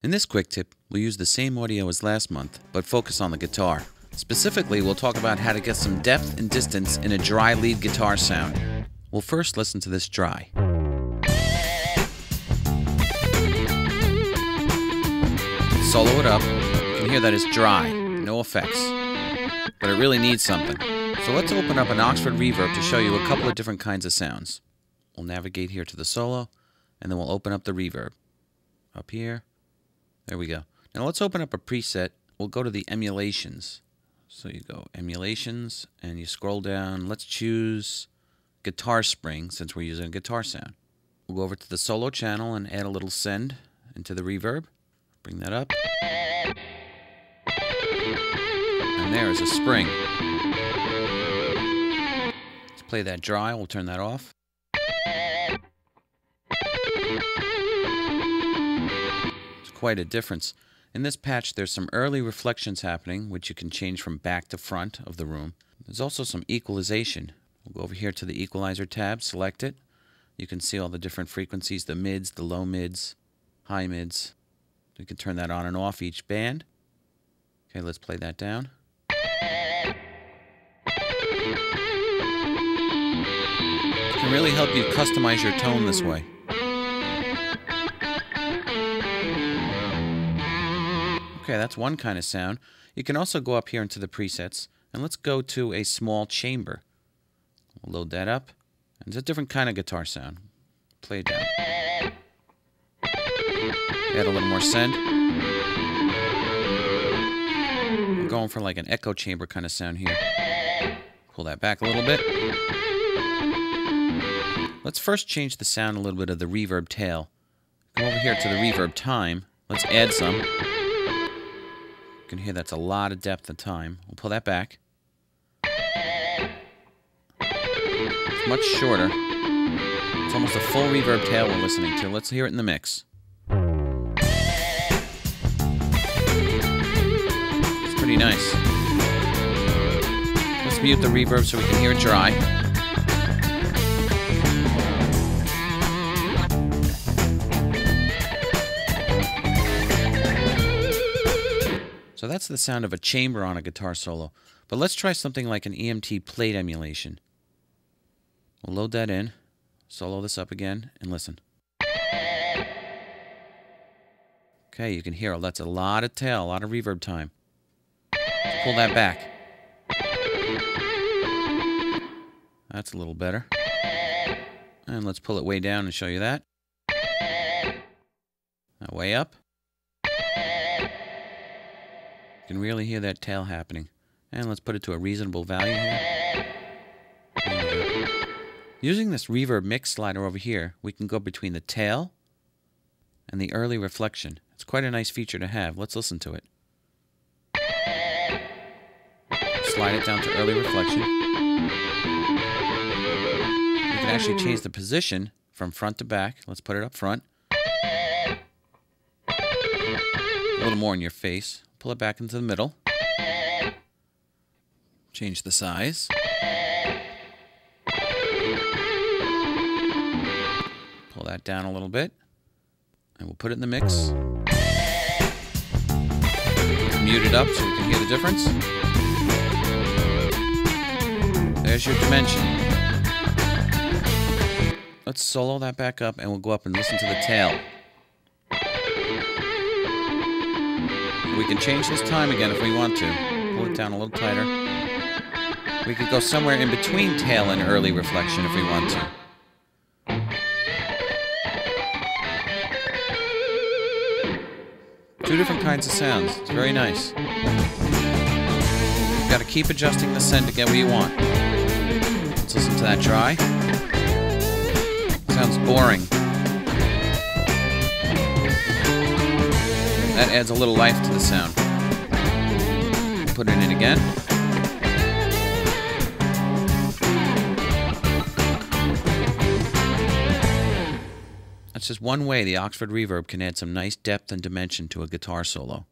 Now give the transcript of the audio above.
In this quick tip, we'll use the same audio as last month, but focus on the guitar. Specifically, we'll talk about how to get some depth and distance in a dry lead guitar sound. We'll first listen to this dry. Solo it up. You can hear that it's dry, no effects. But it really needs something. So let's open up an Oxford Reverb to show you a couple of different kinds of sounds. We'll navigate here to the solo, and then we'll open up the reverb. Up here. There we go. Now let's open up a preset. We'll go to the emulations. So you go emulations and you scroll down. Let's choose guitar spring since we're using a guitar sound. We'll go over to the solo channel and add a little send into the reverb. Bring that up. And there is a spring. Let's play that dry. We'll turn that off. Quite a difference. In this patch there's some early reflections happening, which you can change from back to front of the room. There's also some equalization. We'll go over here to the equalizer tab, select it. You can see all the different frequencies, the mids, the low mids, high mids. You can turn that on and off each band. Okay, let's play that down. It can really help you customize your tone this way. Okay, that's one kind of sound. You can also go up here into the presets, and let's go to a small chamber. We'll load that up, and it's a different kind of guitar sound. Play it down. Add a little more send. I'm going for like an echo chamber kind of sound here. Pull that back a little bit. Let's first change the sound a little bit of the reverb tail. Come over here to the reverb time. Let's add some. You can hear that's a lot of depth and time. We'll pull that back. It's much shorter. It's almost a full reverb tail we're listening to. Let's hear it in the mix. It's pretty nice. Let's mute the reverb so we can hear it dry. So that's the sound of a chamber on a guitar solo. But let's try something like an EMT plate emulation. We'll load that in, solo this up again, and listen. Okay, you can hear that's a lot of tail, a lot of reverb time. Let's pull that back. That's a little better. And let's pull it way down and show you that. Now way up. You can really hear that tail happening. And let's put it to a reasonable value here. Using this reverb mix slider over here, we can go between the tail and the early reflection. It's quite a nice feature to have. Let's listen to it. Slide it down to early reflection. You can actually change the position from front to back. Let's put it up front. A little more in your face. Pull it back into the middle. Change the size. Pull that down a little bit. And we'll put it in the mix. Mute it up so we can hear the difference. There's your dimension. Let's solo that back up and we'll go up and listen to the tail. We can change this time again if we want to. Pull it down a little tighter. We could go somewhere in between tail and early reflection if we want to. Two different kinds of sounds. It's very nice. You've got to keep adjusting the send to get what you want. Let's listen to that dry. Sounds boring. That adds a little life to the sound. Put it in again. That's just one way the Oxford Reverb can add some nice depth and dimension to a guitar solo.